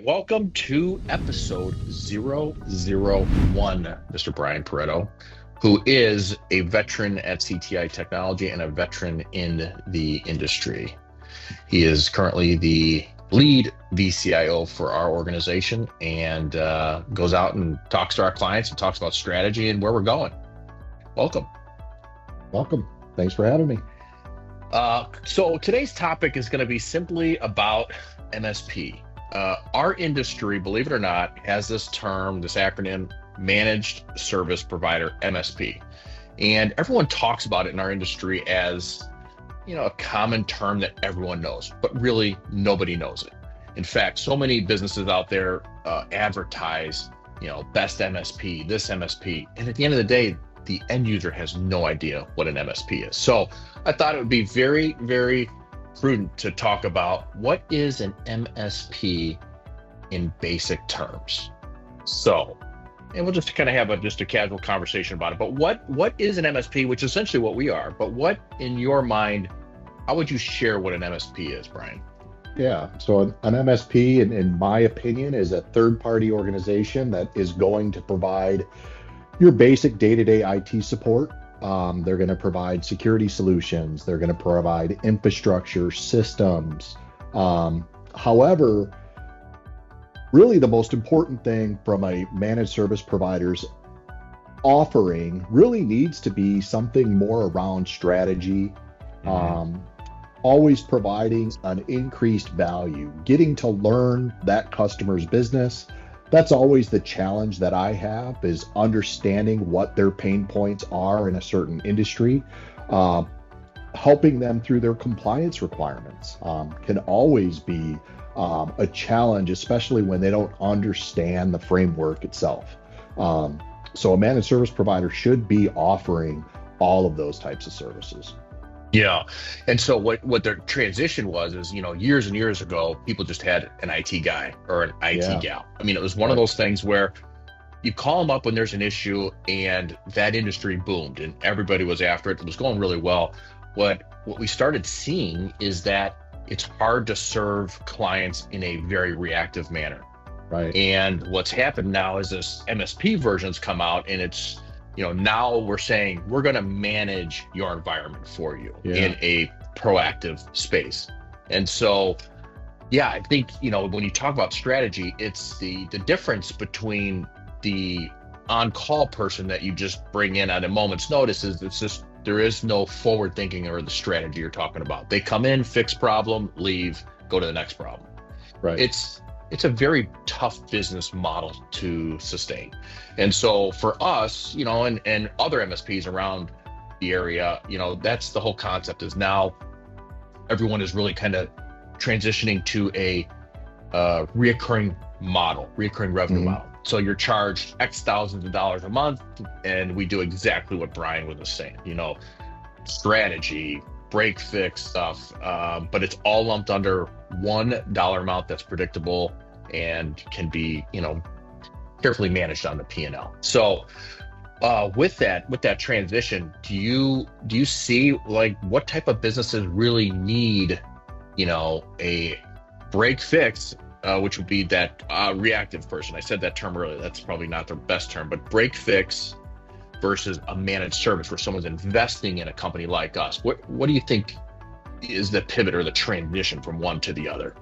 Welcome to episode 001, Mr. Brian Pareto, who is a veteran at CTI Technology and a veteran in the industry. He is currently the lead VCIO for our organization and goes out and talks to our clients and talks about strategy and where we're going. Welcome. Welcome. Thanks for having me. So today's topic is going to be simply about MSP. Our industry, believe it or not, has this term, this acronym, Managed Service Provider, MSP. And everyone talks about it in our industry as, a common term that everyone knows, but really nobody knows it. In fact, so many businesses out there advertise, best MSP, this MSP. And at the end of the day, the end user has no idea what an MSP is. So I thought it would be very, very prudent to talk about what is an MSP in basic terms. So, and we'll just kind of have just a casual conversation about it. But what is an MSP, which is essentially what we are, but what in your mind, how would you share what an MSP is, Brian? Yeah, so an MSP, in my opinion, is a third-party organization that is going to provide your basic day-to-day IT support. They're going to provide security solutions. They're going to provide infrastructure systems. However, really the most important thing from a managed service provider's offering really needs to be something more around strategy, always providing an increased value, getting to learn that customer's business. That's always the challenge that I have, is understanding what their pain points are in a certain industry. Helping them through their compliance requirements can always be a challenge, especially when they don't understand the framework itself. So a managed service provider should be offering all of those types of services. Yeah. And so what their transition was is, years and years ago, people just had an IT guy or an IT gal. I mean, it was one of those things where you call them up when there's an issue, and that industry boomed and everybody was after it. It was going really well. What we started seeing is that it's hard to serve clients in a very reactive manner. Right. And what's happened now is this MSP version's come out, and it's, now we're saying we're going to manage your environment for you in a proactive space. And so, I think, when you talk about strategy, it's the difference between the on-call person that you just bring in at a moment's notice is it's just, there is no forward thinking or the strategy you're talking about. They come in, fix problem, leave, go to the next problem. Right. It's a very tough business model to sustain. And so for us, and other MSPs around the area, that's the whole concept, is now everyone is really kind of transitioning to a reoccurring revenue model. So you're charged X thousands of dollars a month, and we do exactly what Brian was saying, strategy, break fix stuff, but it's all lumped under $1 amount that's predictable and can be, carefully managed on the P&L. So with that transition, do you see what type of businesses really need, a break fix, which would be that reactive person? I said that term earlier. That's probably not the best term, but break fix versus a managed service where someone's investing in a company like us. What do you think is the pivot or the transition from one to the other?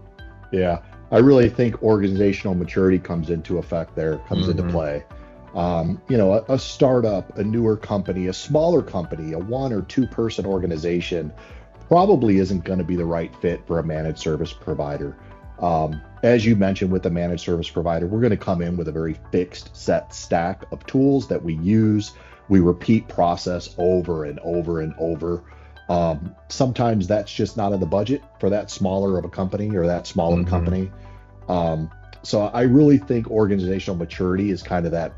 Yeah, I really think organizational maturity comes into play. A startup, a newer company, a smaller company, a 1 or 2 person organization probably isn't going to be the right fit for a managed service provider. As you mentioned, with a managed service provider, we're going to come in with a very fixed set stack of tools that we use. We repeat process over and over and over. Sometimes that's just not in the budget for that smaller of a company or that smaller company. So I really think organizational maturity is kind of that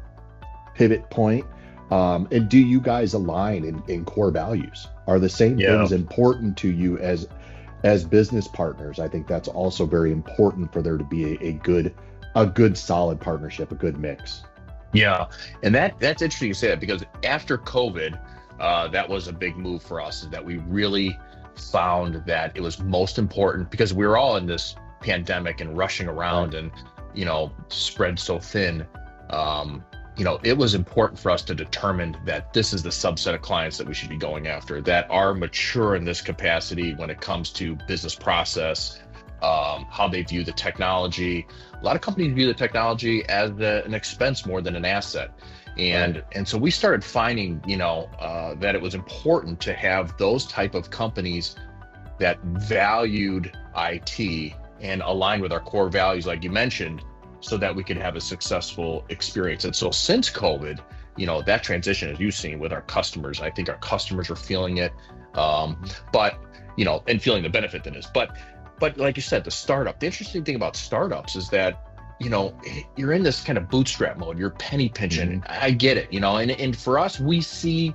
pivot point. And do you guys align in core values? Are the same things important to you as business partners? I think that's also very important for there to be a good solid partnership, a good mix. Yeah, and that's interesting you say that, because after COVID, that was a big move for us, is that we really found that it was most important, because we were all in this pandemic and rushing around, and spread so thin, it was important for us to determine that this is the subset of clients that we should be going after, that are mature in this capacity when it comes to business process, how they view the technology. A lot of companies view the technology as an expense more than an asset. And so we started finding, that it was important to have those type of companies that valued IT and aligned with our core values, like you mentioned, so that we could have a successful experience. And so since COVID, that transition, as you've seen with our customers, I think our customers are feeling it, and feeling the benefit that is. But like you said, the interesting thing about startups is that, you're in this kind of bootstrap mode, you're penny pinching. I get it, and for us, we see,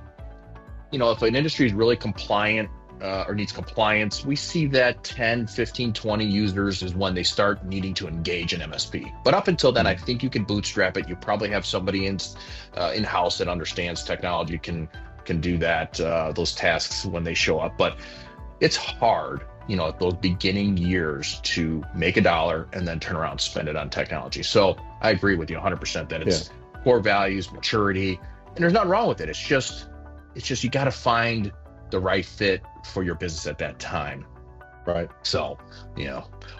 if an industry is really compliant, or needs compliance, we see that 10, 15, 20 users is when they start needing to engage an MSP. But up until then, I think you can bootstrap it. You probably have somebody in-house that understands technology, can do that, those tasks when they show up. But it's hard, at those beginning years to make $1 and then turn around and spend it on technology. So I agree with you 100% that it's core values, maturity, and there's nothing wrong with it. It's just you got to find the right fit for your business at that time. Right. So,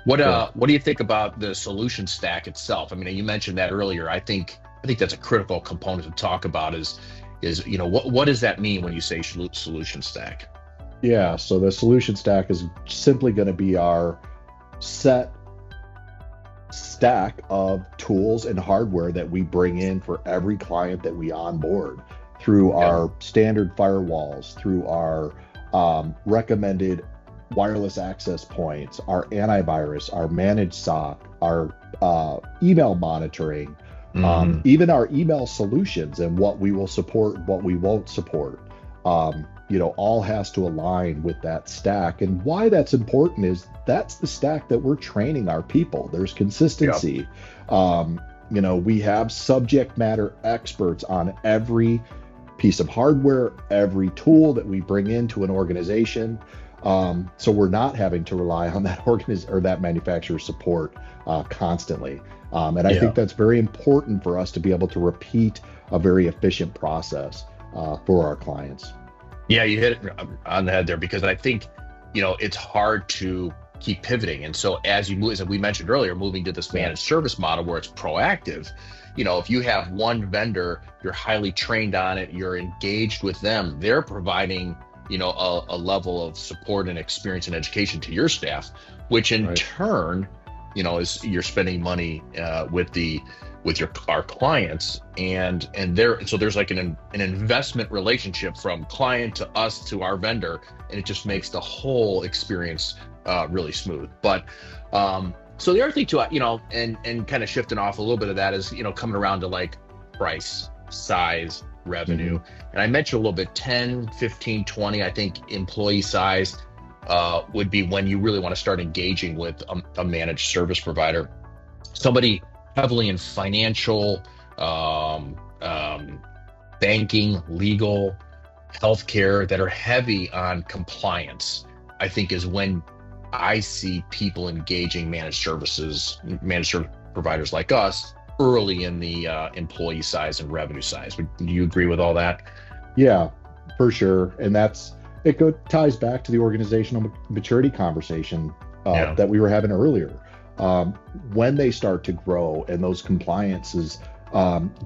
what do you think about the solution stack itself? I mean, you mentioned that earlier. I think that's a critical component to talk about is what does that mean when you say solution stack? Yeah. So the solution stack is simply going to be our set stack of tools and hardware that we bring in for every client that we onboard, through our standard firewalls, through our recommended wireless access points, our antivirus, our managed SOC, our email monitoring, even our email solutions and what we will support, what we won't support, all has to align with that stack. And why that's important is that's the stack that we're training our people. There's consistency. We have subject matter experts on every piece of hardware, every tool that we bring into an organization. So we're not having to rely on that manufacturer's support constantly. And I think that's very important for us to be able to repeat a very efficient process for our clients. Yeah, you hit it on the head there, because I think, it's hard to keep pivoting. And so as you move, as we mentioned earlier, moving to this managed service model where it's proactive, if you have one vendor, you're highly trained on it, you're engaged with them, they're providing, a level of support and experience and education to your staff, which in turn, is you're spending money with our clients, and so there's like an investment relationship from client to us to our vendor, and it just makes the whole experience really smooth. But so the other thing too, and kind of shifting off a little bit of that is, coming around to like price, size, revenue. And I mentioned a little bit, 10, 15, 20, I think employee size would be when you really want to start engaging with a managed service provider. Somebody heavily in financial, banking, legal, healthcare, that are heavy on compliance, I think is when I see people engaging managed service providers like us early in the employee size and revenue size. Do you agree with all that? Yeah, for sure. And ties back to the organizational maturity conversation that we were having earlier. When they start to grow and those compliances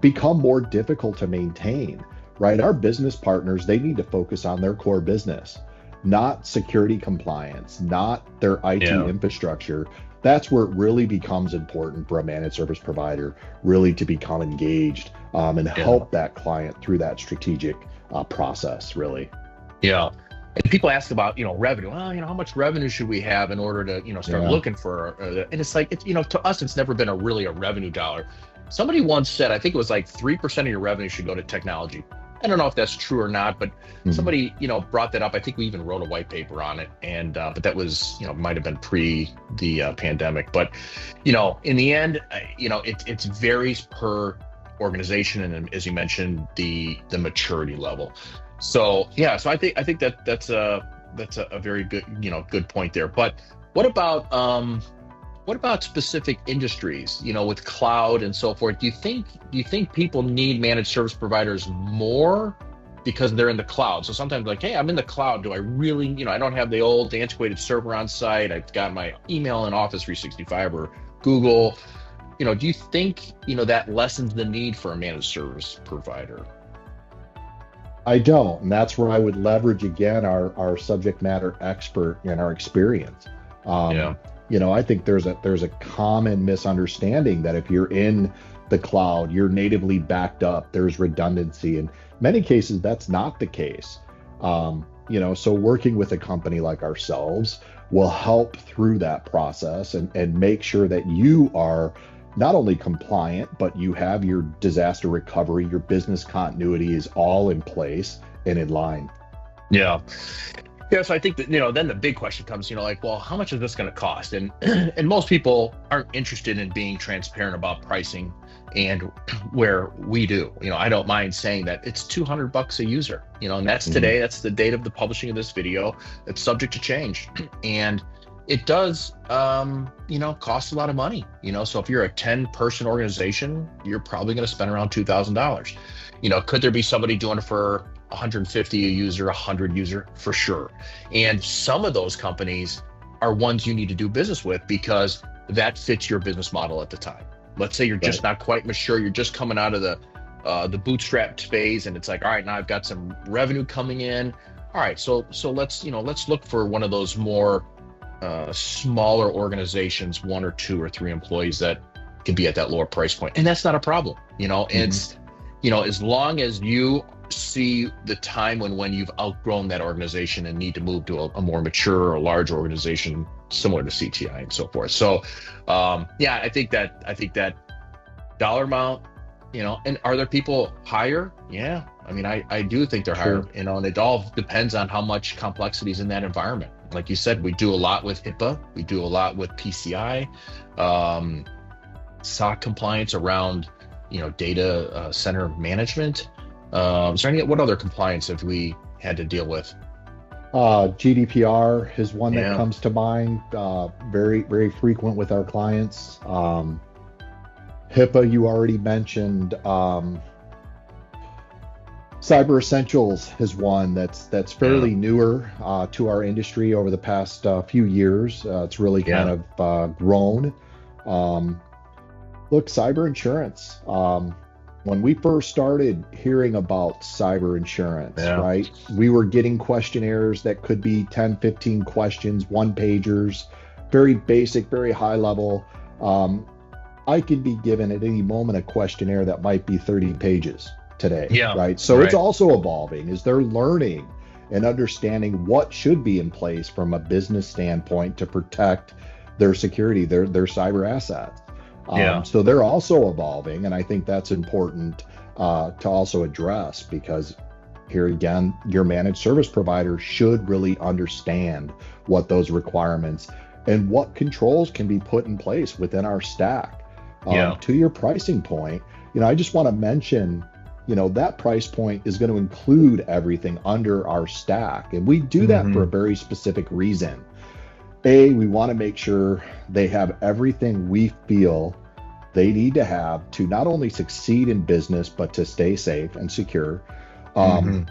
become more difficult to maintain, right? Our business partners, they need to focus on their core business, not security compliance, not their IT infrastructure. That's where it really becomes important for a managed service provider really to become engaged and help that client through that strategic process, really. Yeah. And people ask about, revenue. Well, how much revenue should we have in order to, start looking for, and it's like, to us, it's never been really a revenue dollar. Somebody once said, I think it was like 3% of your revenue should go to technology. I don't know if that's true or not, but somebody, brought that up. I think we even wrote a white paper on it. And, but that was, might've been pre the pandemic, but, in the end, it varies per organization. And as you mentioned, the maturity level. So, so I think that's a very good, good point there. But what about, what about specific industries, with cloud and so forth? Do you think people need managed service providers more because they're in the cloud? So sometimes like, hey, I'm in the cloud. Do I really, I don't have the old antiquated server on site. I've got my email in Office 365 or Google. Do you think, that lessens the need for a managed service provider? I don't, and that's where I would leverage again our subject matter expert and our experience. Yeah. I think there's a common misunderstanding that if you're in the cloud, you're natively backed up, there's redundancy. In many cases, that's not the case. So working with a company like ourselves will help through that process and make sure that you are not only compliant, but you have your disaster recovery, your business continuity is all in place and in line. Yeah. Yeah, so I think that, then the big question comes, like, well, how much is this going to cost? And most people aren't interested in being transparent about pricing, and where we do. I don't mind saying that it's $200 a user, and that's today, that's the date of the publishing of this video. It's subject to change. And it does, cost a lot of money, so if you're a 10-person organization, you're probably going to spend around $2,000. Could there be somebody doing it for 150 a user, 100 user? For sure. And some of those companies are ones you need to do business with because that fits your business model at the time. Let's say you're just not quite mature. You're just coming out of the bootstrap phase, and it's like, all right, now I've got some revenue coming in. All right, so let's look for one of those more smaller organizations, 1 or 2 or 3 employees that can be at that lower price point, and that's not a problem. It's as long as you see the time when you've outgrown that organization and need to move to a more mature or large organization similar to CTI and so forth. So I think that dollar amount, and are there people higher? Yeah, I do think they're higher, and it all depends on how much complexity is in that environment. Like you said, we do a lot with HIPAA, we do a lot with PCI, SOC compliance around data center management. What other compliance have we had to deal with? GDPR is one that comes to mind, very, very frequent with our clients. HIPAA, you already mentioned. Cyber Essentials is one that's fairly newer to our industry over the past few years. It's really kind of grown. Look, cyber insurance. When we first started hearing about cyber insurance, right, we were getting questionnaires that could be 10, 15 questions, one-pagers, very basic, very high level. I could be given at any moment a questionnaire that might be 30 pages today, right? So it's also evolving as they're learning and understanding what should be in place from a business standpoint to protect their security, their cyber assets. So they're also evolving, and I think that's important to also address, because here again, your managed service provider should really understand what those requirements and what controls can be put in place within our stack. To your pricing point, I just want to mention, that price point is going to include everything under our stack, and we do that for a very specific reason. We want to make sure they have everything we feel they need to have to not only succeed in business, but to stay safe and secure. And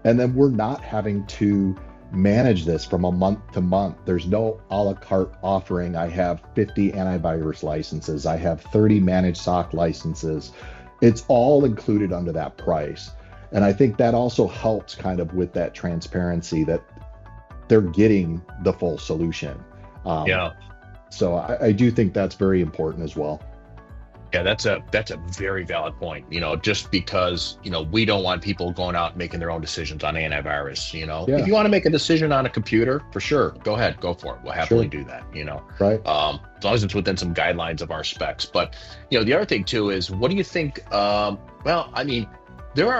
then we're not having to manage this from a month to month. There's no a la carte offering. I have 50 antivirus licenses. I have 30 managed SOC licenses. It's all included under that price. And I think that also helps kind of with that transparency that they're getting the full solution. So I do think that's very important as well. Yeah, that's a very valid point. Just because we don't want people going out and making their own decisions on antivirus. If you want to make a decision on a computer, for sure, go ahead, go for it. We'll happily do that. Right. As long as it's within some guidelines of our specs. But the other thing too is, what do you think? There are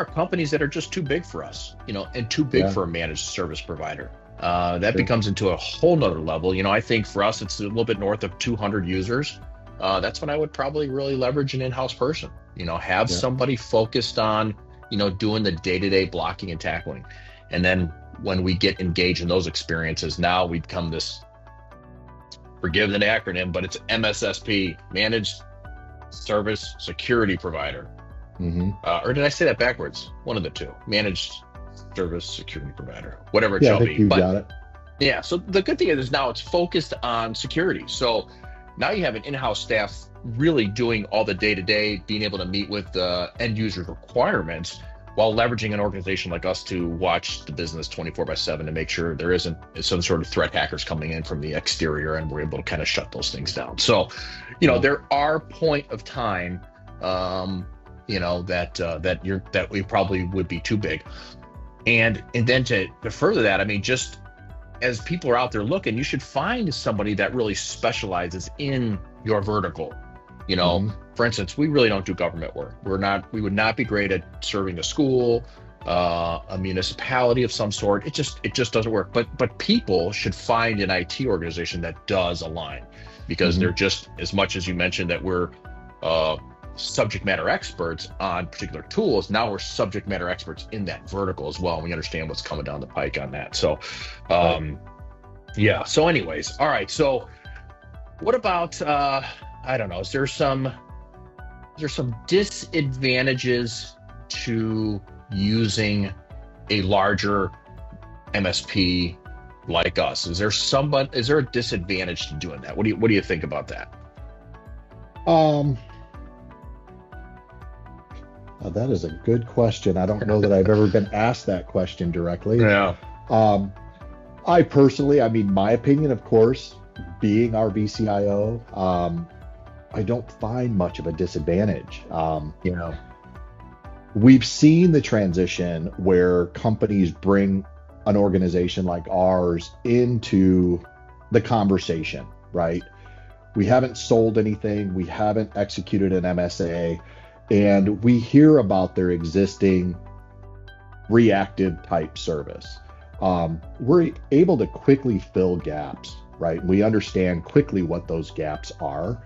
companies that are just too big for us, and too big for a managed service provider. That becomes into a whole nother level. I think for us, it's a little bit north of 200 users. That's when I would probably really leverage an in-house person, have somebody focused on, doing the day-to-day blocking and tackling. And then when we get engaged in those experiences, now we become this forgive the acronym, but it's MSSP, Managed Service Security Provider. Or did I say that backwards? One of the two. Managed Service Security Provider, whatever it shall be. You got it. Yeah. So the good thing is now it's focused on security. So now you have an in-house staff really doing all the day-to-day, being able to meet with the end user requirements while leveraging an organization like us to watch the business 24/7 to make sure there isn't some sort of threat hackers coming in from the exterior, and we're able to kind of shut those things down. So, there are point of time, that we probably would be too big. And then to further that, I mean, just as people are out there looking, you should find somebody that really specializes in your vertical. For instance, we really don't do government work. We would not be great at serving a school, a municipality of some sort. It just doesn't work. But people should find an IT organization that does align, because they're just, as much as you mentioned that we're subject matter experts on particular tools, now we're subject matter experts in that vertical as well, and we understand what's coming down the pike on that. So yeah, so anyways, all right, so what about I don't know, is there some disadvantages to using a larger MSP like us? Is there a disadvantage to doing that? What do you think about that? That is a good question. I don't know that I've ever been asked that question directly. Yeah. I personally, my opinion, of course, being our VCIO, I don't find much of a disadvantage. We've seen the transition where companies bring an organization like ours into the conversation, right? We haven't sold anything. We haven't executed an MSA. And we hear about their existing reactive type service. We're able to quickly fill gaps, right? We understand quickly what those gaps are.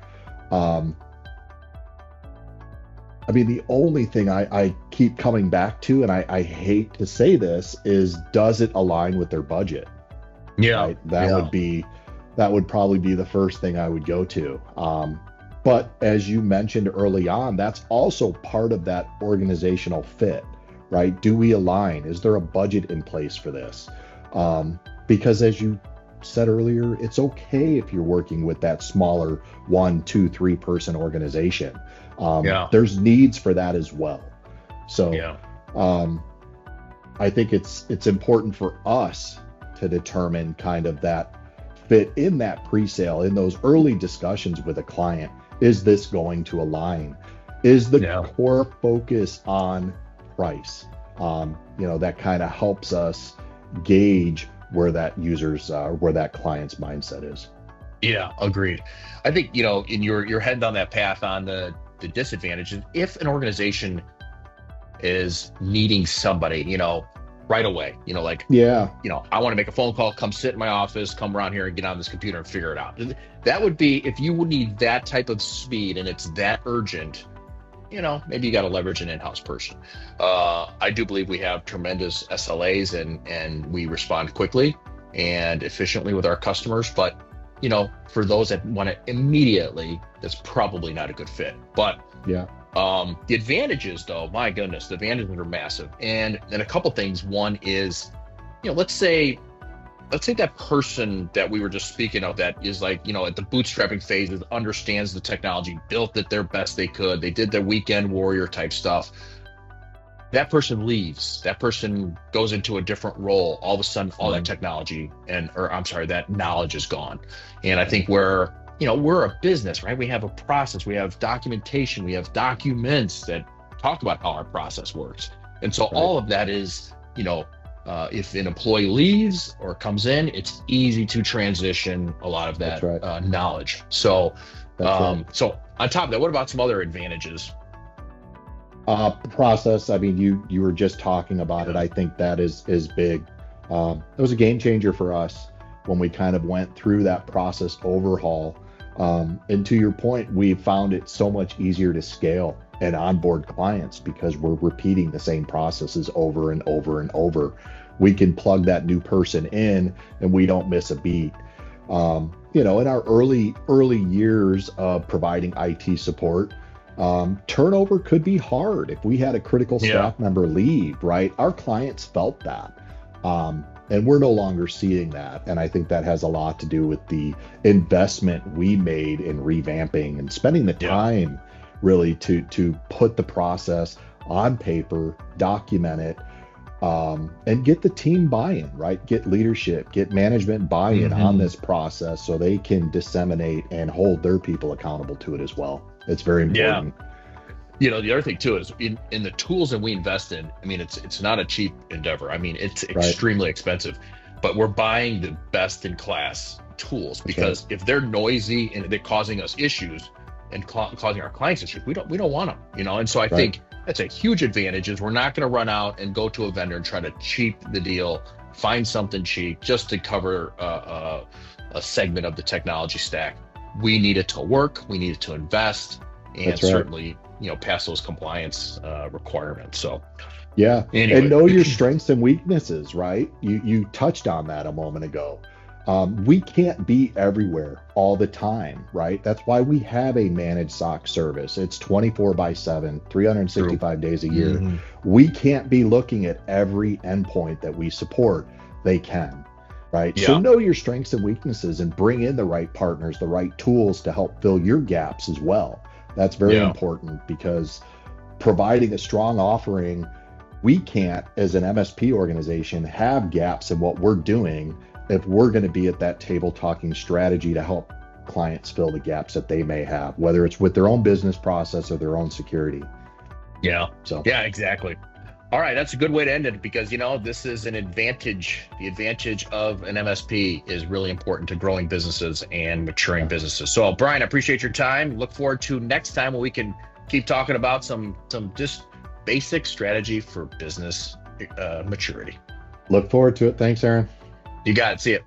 The only thing I keep coming back to, and I hate to say this, is does it align with their budget? Yeah. Right? That would probably be the first thing I would go to. But as you mentioned early on, that's also part of that organizational fit, right? Do we align? Is there a budget in place for this? Because as you said earlier, it's okay if you're working with that smaller 1, 2, 3 person organization. There's needs for that as well. So I think it's important for us to determine kind of that fit in that pre-sale, in those early discussions with a client. Is this going to align? Is the core focus on price? That kind of helps us gauge where that client's mindset is. Yeah, agreed. I think, in you're heading down that path on the disadvantages. If an organization is needing somebody, right away, I want to make a phone call, come sit in my office, come around here and get on this computer and figure it out. That would be, if you would need that type of speed and it's that urgent, maybe you got to leverage an in-house person. I do believe we have tremendous SLAs and we respond quickly and efficiently with our customers. But, for those that want it immediately, that's probably not a good fit. But the advantages, though, my goodness, the advantages are massive. And a couple things. One is, let's say that person that we were just speaking of that is like, at the bootstrapping phases, understands the technology, built it their best they could. They did their weekend warrior type stuff. That person leaves. That person goes into a different role. All of a sudden, all that technology that knowledge is gone. And I think we're a business, right? We have a process, we have documentation, we have documents that talk about how our process works. And so all of that is, if an employee leaves or comes in, it's easy to transition a lot of that knowledge. So, so on top of that, what about some other advantages? Process. You were just talking about it. I think that is big. It was a game changer for us when we kind of went through that process overhaul. And to your point, we found it so much easier to scale and onboard clients because we're repeating the same processes over and over and over. We can plug that new person in and we don't miss a beat. in our early years of providing IT support, turnover could be hard. If we had a critical staff member leave, right, our clients felt that. And we're no longer seeing that. And I think that has a lot to do with the investment we made in revamping and spending the time really to put the process on paper, document it, and get the team buy-in, right? Get leadership, get management buy-in on this process so they can disseminate and hold their people accountable to it as well. It's very important. The other thing too is in the tools that we invest in. I mean, it's not a cheap endeavor. I mean, it's extremely expensive, but we're buying the best in class tools because if they're noisy and they're causing us issues and causing our clients issues, we don't want them. And so I think that's a huge advantage. Is we're not going to run out and go to a vendor and try to cheap the deal, find something cheap just to cover a segment of the technology stack. We need it to work. We need it to invest, and certainly pass those compliance requirements. So anyway. And know your strengths and weaknesses, right? You touched on that a moment ago. We can't be everywhere all the time, right? That's why we have a managed SOC service. It's 24/7, 365 days a year. We can't be looking at every endpoint that we support. They can, right? So know your strengths and weaknesses and bring in the right partners, the right tools to help fill your gaps as well. That's very important, because providing a strong offering, we can't, as an MSP organization, have gaps in what we're doing if we're going to be at that table talking strategy to help clients fill the gaps that they may have, whether it's with their own business process or their own security. Exactly. All right, that's a good way to end it, because this is an advantage. The advantage of an MSP is really important to growing businesses and maturing businesses. So Brian, I appreciate your time. Look forward to next time when we can keep talking about some just basic strategy for business maturity. Look forward to it. Thanks, Aaron. You got it. See you.